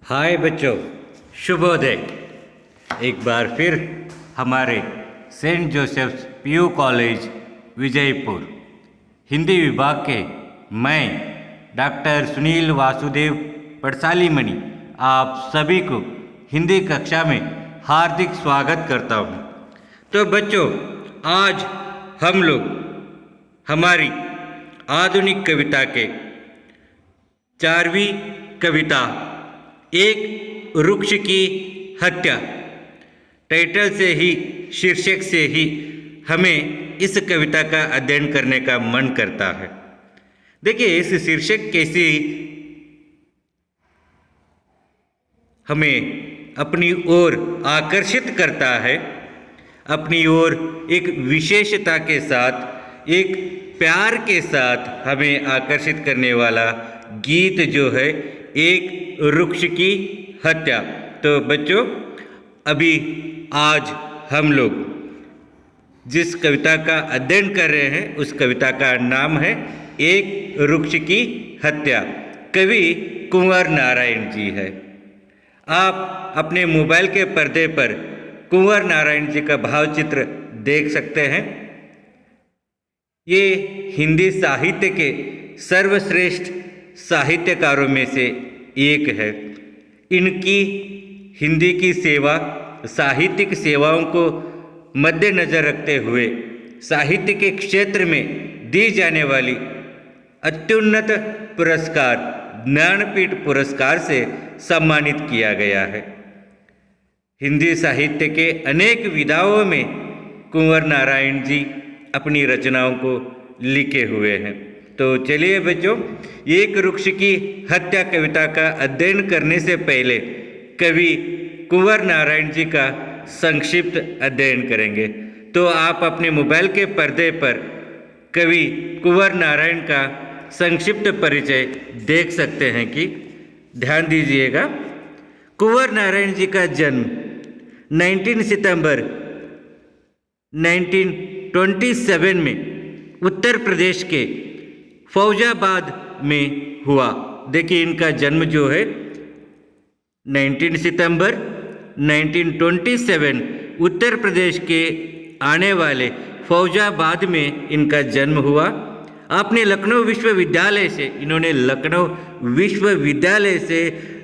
हाय बच्चों, शुभोदय। एक बार फिर हमारे Saint Joseph's PU college Vijaypur Hindi विभाग के मैं डॉक्टर सुनील वासुदेव पड़सालीमणि आप सभी को हिंदी कक्षा में हार्दिक स्वागत करता हूँ। तो बच्चों, आज हम लोग हमारी आधुनिक कविता के 4वीं कविता एक वृक्ष की हत्या टाइटल से ही, शीर्षक से ही हमें इस कविता का अध्ययन करने का मन करता है। देखिए, इस शीर्षक कैसे हमें अपनी ओर आकर्षित करता है, अपनी ओर एक विशेषता के साथ, एक प्यार के साथ हमें आकर्षित करने वाला गीत जो है एक वृक्ष की हत्या। तो बच्चों, अभी आज हम लोग जिस कविता का अध्ययन कर रहे हैं उस कविता का नाम है एक वृक्ष की हत्या। कवि कुंवर नारायण जी है। आप अपने मोबाइल के पर्दे पर कुंवर नारायण जी का भावचित्र देख सकते हैं। ये हिंदी साहित्य के सर्वश्रेष्ठ साहित्यकारों में से एक है। इनकी हिंदी की सेवा, साहित्यिक सेवाओं को मद्देनज़र रखते हुए साहित्य के क्षेत्र में दी जाने वाली अत्युन्नत पुरस्कार ज्ञानपीठ पुरस्कार से सम्मानित किया गया है। हिंदी साहित्य के अनेक विधाओं में कुंवर नारायण जी अपनी रचनाओं को लिखे हुए हैं। तो चलिए बच्चों, एक वृक्ष की हत्या कविता का अध्ययन करने से पहले कवि कुंवर नारायण जी का संक्षिप्त अध्ययन करेंगे। तो आप अपने मोबाइल के पर्दे पर कवि कुंवर नारायण का संक्षिप्त परिचय देख सकते हैं कि ध्यान दीजिएगा। कुंवर नारायण जी का जन्म 19 सितंबर 1927 में उत्तर प्रदेश के फौजाबाद में हुआ। देखिए, इनका जन्म जो है 19 सितंबर 1927 उत्तर प्रदेश के आने वाले फौजाबाद में इनका जन्म हुआ। आपने लखनऊ विश्वविद्यालय से, इन्होंने लखनऊ विश्वविद्यालय से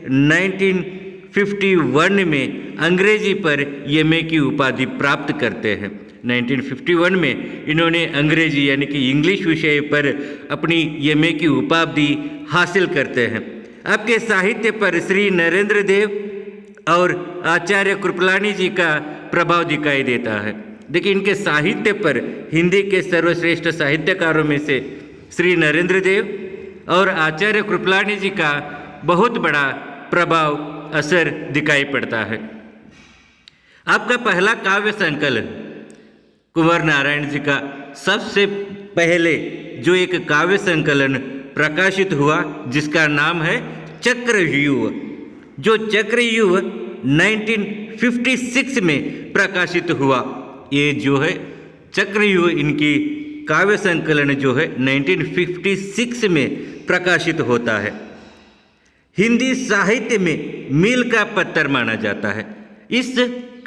1951 में अंग्रेजी पर एमए की उपाधि प्राप्त करते हैं। 1951 में इन्होंने अंग्रेजी यानी कि इंग्लिश विषय पर अपनी एमए की उपाधि हासिल करते हैं। आपके साहित्य पर श्री नरेंद्र देव और आचार्य कृपलानी जी का प्रभाव दिखाई देता है। देखिए, इनके साहित्य पर हिंदी के सर्वश्रेष्ठ साहित्यकारों में से श्री नरेंद्र देव और आचार्य कृपलानी जी का बहुत बड़ा प्रभाव, असर दिखाई पड़ता है। आपका पहला काव्य संकलन कुंवर नारायण जी का सबसे पहले जो एक काव्य संकलन प्रकाशित हुआ जिसका नाम है चक्रव्यूह, जो चक्रव्यूह 1956 में प्रकाशित हुआ। ये जो है चक्रव्यूह, इनकी काव्य संकलन जो है 1956 में प्रकाशित होता है। हिंदी साहित्य में मील का पत्थर माना जाता है। इस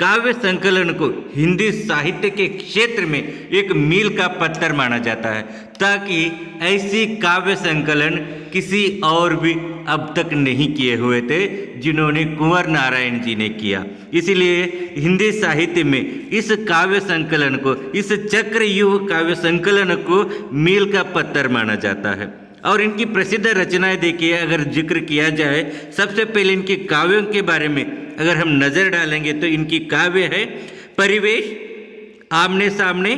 काव्य संकलन को हिंदी साहित्य के क्षेत्र में एक मील का पत्थर माना जाता है, ताकि ऐसी काव्य संकलन किसी और भी अब तक नहीं किए हुए थे जिन्होंने कुंवर नारायण जी ने किया। इसलिए हिंदी साहित्य में इस काव्य संकलन को, इस चक्रव्यूह काव्य संकलन को मील का पत्थर माना जाता है। और इनकी प्रसिद्ध रचनाएं देखिए, अगर जिक्र किया जाए, सबसे पहले इनके काव्यों के बारे में अगर हम नज़र डालेंगे तो इनकी काव्य है परिवेश, आमने सामने,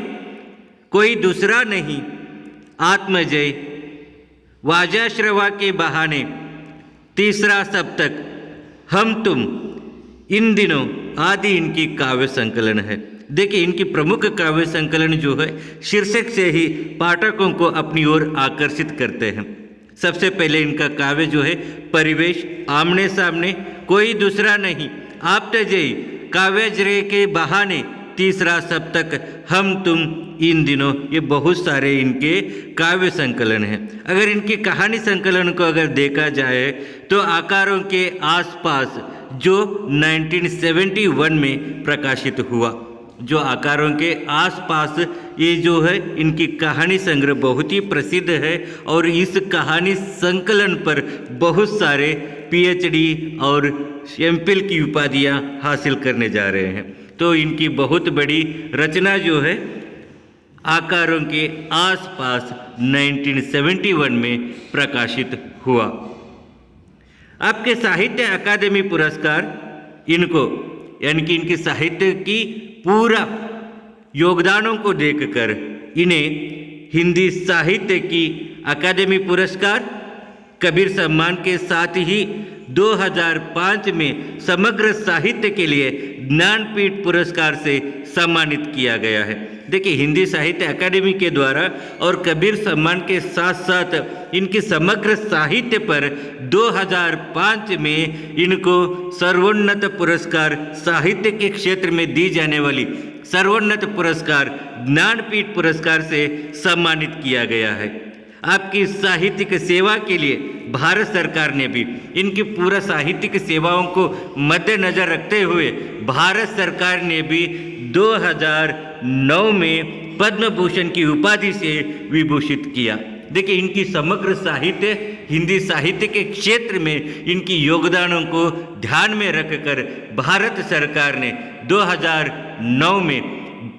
कोई दूसरा नहीं, आत्मजय, वाजाश्रवा के बहाने, तीसरा सप्तक, हम तुम, इन दिनों आदि इनकी काव्य संकलन है। देखिए, इनकी प्रमुख काव्य संकलन जो है शीर्षक से ही पाठकों को अपनी ओर आकर्षित करते हैं। सबसे पहले इनका काव्य जो है परिवेश, आमने सामने, कोई दूसरा नहीं, आप्तजयी, काव्यजय के बहाने, तीसरा सप्तक, हम तुम, इन दिनों, ये बहुत सारे इनके काव्य संकलन हैं। अगर इनके कहानी संकलन को अगर देखा जाए तो आकारों के आसपास जो 1971 में प्रकाशित हुआ, जो आकारों के आसपास ये जो है इनकी कहानी संग्रह बहुत ही प्रसिद्ध है और इस कहानी संकलन पर बहुत सारे पीएचडी और एमफिल की उपाधियां हासिल करने जा रहे हैं। तो इनकी बहुत बड़ी रचना जो है आकारों के आसपास 1971 में प्रकाशित हुआ। आपके साहित्य अकादमी पुरस्कार इनको, यानी कि इनके साहित्य की पूरा योगदानों को देखकर इन्हें हिंदी साहित्य की अकादमी पुरस्कार, कबीर सम्मान के साथ ही 2005 में समग्र साहित्य के लिए ज्ञानपीठ पुरस्कार से सम्मानित किया गया है। देखिए, हिंदी साहित्य अकादमी के द्वारा और कबीर सम्मान के साथ साथ इनकी समग्र साहित्य पर 2005 में इनको सर्वोन्नत पुरस्कार, साहित्य के क्षेत्र में दी जाने वाली सर्वोन्नत पुरस्कार ज्ञानपीठ पुरस्कार से सम्मानित किया गया है। आपकी साहित्यिक सेवा के लिए भारत सरकार ने भी इनकी पूरा साहित्यिक सेवाओं को मद्देनजर रखते हुए भारत सरकार ने भी 2009 में पद्म भूषण की उपाधि से विभूषित किया। देखिए, इनकी समग्र साहित्य, हिंदी साहित्य के क्षेत्र में इनकी योगदानों को ध्यान में रखकर भारत सरकार ने 2009 में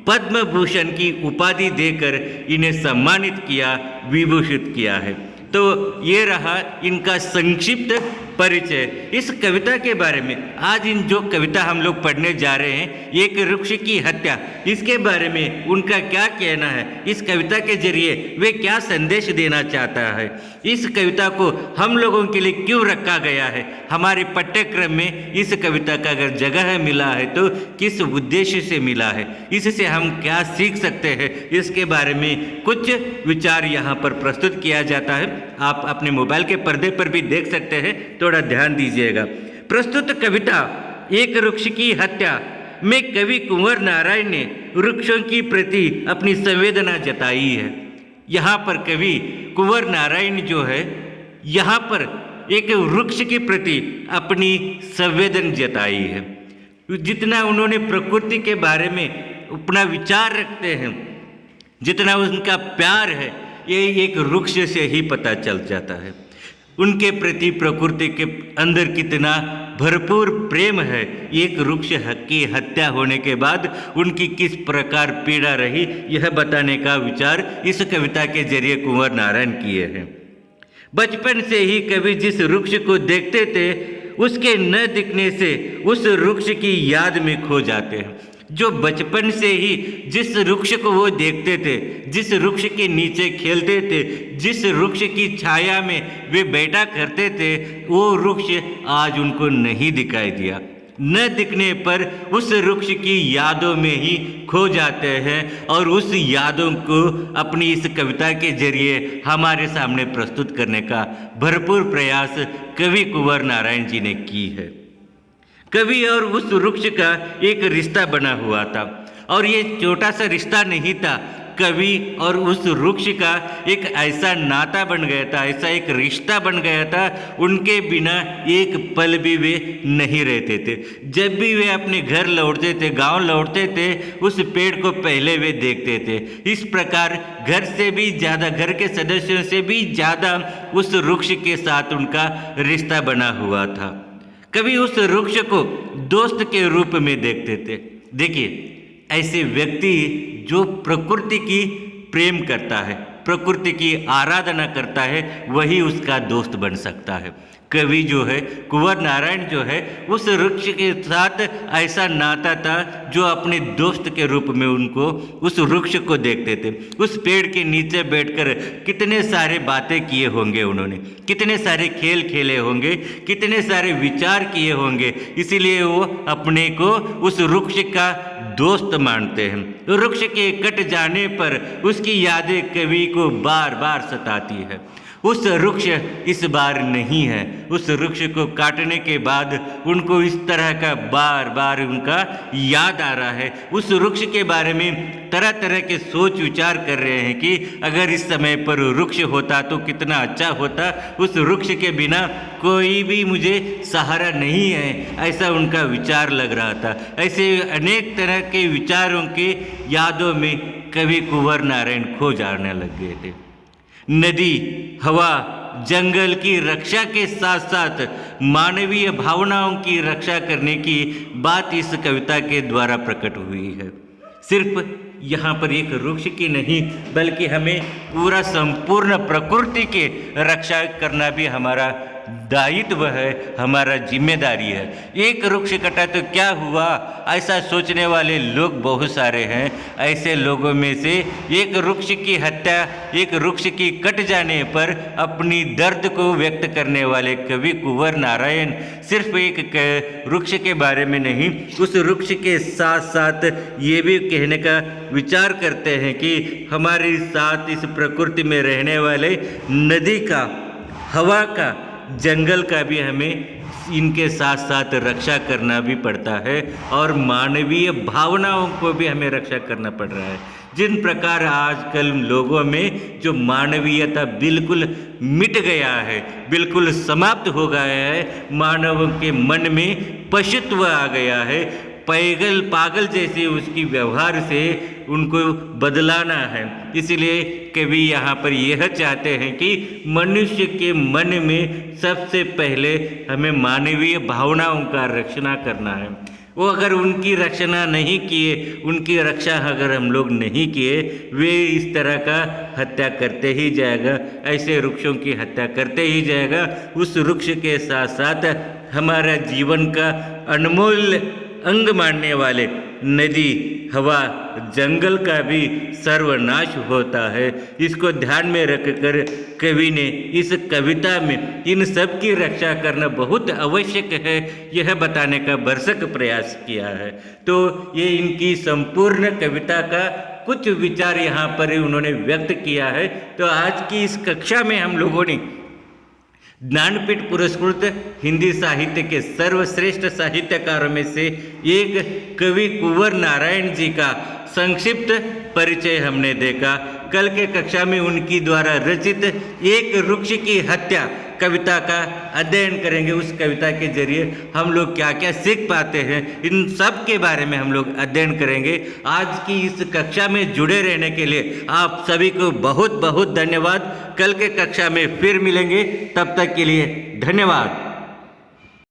पद्म भूषण की उपाधि देकर इन्हें सम्मानित किया, विभूषित किया है। तो ये रहा इनका संक्षिप्त परिचय। इस कविता के बारे में आज इन जो कविता हम लोग पढ़ने जा रहे हैं, एक वृक्ष की हत्या, इसके बारे में उनका क्या कहना है, इस कविता के जरिए वे क्या संदेश देना चाहता है, इस कविता को हम लोगों के लिए क्यों रखा गया है, हमारे पाठ्यक्रम में इस कविता का अगर जगह मिला है तो किस उद्देश्य से मिला है, इससे हम क्या सीख सकते हैं, इसके बारे में कुछ विचार यहाँ पर प्रस्तुत किया जाता है। आप अपने मोबाइल के पर्दे पर भी देख सकते हैं, थोड़ा ध्यान दीजिएगा। प्रस्तुत कविता एक वृक्ष की हत्या में कवि कुंवर नारायण ने वृक्षों की प्रति अपनी संवेदना जताई है। यहाँ पर कवि कुंवर नारायण जो है यहाँ पर एक वृक्ष के प्रति अपनी संवेदना जताई है। जितना उन्होंने प्रकृति के बारे में अपना विचार रखते हैं, जितना उनका प्यार है, ये एक वृक्ष से ही पता चल जाता है। उनके प्रति प्रकृति के अंदर कितना भरपूर प्रेम है। एक वृक्ष की हत्या होने के बाद उनकी किस प्रकार पीड़ा रही, यह बताने का विचार इस कविता के जरिए कुंवर नारायण किए हैं। बचपन से ही कवि जिस वृक्ष को देखते थे, उसके न दिखने से उस वृक्ष की याद में खो जाते हैं। जो बचपन से ही जिस वृक्ष को वो देखते थे, जिस वृक्ष के नीचे खेलते थे, जिस वृक्ष की छाया में वे बैठा करते थे, वो वृक्ष आज उनको नहीं दिखाई दिया। न दिखने पर उस वृक्ष की यादों में ही खो जाते हैं और उस यादों को अपनी इस कविता के जरिए हमारे सामने प्रस्तुत करने का भरपूर प्रयास कवि कुंवर नारायण जी ने की है। कवि और उस वृक्ष का एक रिश्ता बना हुआ था और ये छोटा सा रिश्ता नहीं था, कवि और उस वृक्ष का एक ऐसा नाता बन गया था, ऐसा एक रिश्ता बन गया था, उनके बिना एक पल भी वे नहीं रहते थे। जब भी वे अपने घर लौटते थे, गांव लौटते थे, उस पेड़ को पहले वे देखते थे। इस प्रकार घर से भी ज़्यादा, घर के सदस्यों से भी ज़्यादा उस वृक्ष के साथ उनका रिश्ता बना हुआ था। कभी उस वृक्ष को दोस्त के रूप में देखते थे। देखिए, ऐसे व्यक्ति जो प्रकृति की प्रेम करता है, प्रकृति की आराधना करता है, वही उसका दोस्त बन सकता है। कवि जो है, कुंवर नारायण जो है, उस वृक्ष के साथ ऐसा नाता था जो अपने दोस्त के रूप में उनको, उस वृक्ष को देखते थे। उस पेड़ के नीचे बैठकर कितने सारे बातें किए होंगे उन्होंने, कितने सारे खेल खेले होंगे, कितने सारे विचार किए होंगे, इसीलिए वो अपने को उस वृक्ष का दोस्त मानते हैं। वृक्ष के कट जाने पर उसकी यादें कवि को बार बार सताती है। उस वृक्ष इस बार नहीं है। उस वृक्ष को काटने के बाद उनको इस तरह का बार बार उनका याद आ रहा है। उस वृक्ष के बारे में तरह तरह के सोच विचार कर रहे हैं कि अगर इस समय पर वृक्ष होता तो कितना अच्छा होता। उस वृक्ष के बिना कोई भी मुझे सहारा नहीं है, ऐसा उनका विचार लग रहा था। ऐसे अनेक तरह के विचारों के यादों में कवि कुंवर नारायण खो जाने लग गए थे। नदी, हवा, जंगल की रक्षा के साथ साथ मानवीय भावनाओं की रक्षा करने की बात इस कविता के द्वारा प्रकट हुई है। सिर्फ यहाँ पर एक वृक्ष की नहीं बल्कि हमें पूरा संपूर्ण प्रकृति के रक्षा करना भी हमारा दायित्व है, हमारा जिम्मेदारी है। एक वृक्ष कटा तो क्या हुआ, ऐसा सोचने वाले लोग बहुत सारे हैं। ऐसे लोगों में से एक वृक्ष की हत्या, एक वृक्ष की कट जाने पर अपनी दर्द को व्यक्त करने वाले कवि कुंवर नारायण सिर्फ एक वृक्ष के बारे में नहीं, उस वृक्ष के साथ साथ ये भी कहने का विचार करते हैं कि हमारे साथ इस प्रकृति में रहने वाले नदी का, हवा का, जंगल का भी हमें इनके साथ साथ रक्षा करना भी पड़ता है और मानवीय भावनाओं को भी हमें रक्षा करना पड़ रहा है। जिन प्रकार आजकल लोगों में जो मानवीयता बिल्कुल मिट गया है, बिल्कुल समाप्त हो गया है, मानव के मन में पशुत्व आ गया है, पागल जैसे उसकी व्यवहार से उनको बदलाना है। इसलिए कवि यहाँ पर यह चाहते हैं कि मनुष्य के मन में सबसे पहले हमें मानवीय भावनाओं का रक्षण करना है। वो अगर उनकी रक्षा नहीं किए, उनकी रक्षा अगर हम लोग नहीं किए, वे इस तरह का हत्या करते ही जाएगा, ऐसे वृक्षों की हत्या करते ही जाएगा। उस वृक्ष के साथ साथ हमारा जीवन का अनमोल अंग मानने वाले नदी, हवा, जंगल का भी सर्वनाश होता है। इसको ध्यान में रखकर कवि ने इस कविता में इन सब की रक्षा करना बहुत आवश्यक है, यह बताने का भरसक प्रयास किया है। तो ये इनकी संपूर्ण कविता का कुछ विचार यहाँ पर उन्होंने व्यक्त किया है। तो आज की इस कक्षा में हम लोगों ने ज्ञानपीठ पुरस्कृत हिंदी साहित्य के सर्वश्रेष्ठ साहित्यकारों में से एक कवि कुंवर नारायण जी का संक्षिप्त परिचय हमने देखा। कल के कक्षा में उनकी द्वारा रचित एक वृक्ष की हत्या कविता का अध्ययन करेंगे। उस कविता के जरिए हम लोग क्या क्या सीख पाते हैं, इन सब के बारे में हम लोग अध्ययन करेंगे। आज की इस कक्षा में जुड़े रहने के लिए आप सभी को बहुत बहुत धन्यवाद। कल के कक्षा में फिर मिलेंगे, तब तक के लिए धन्यवाद।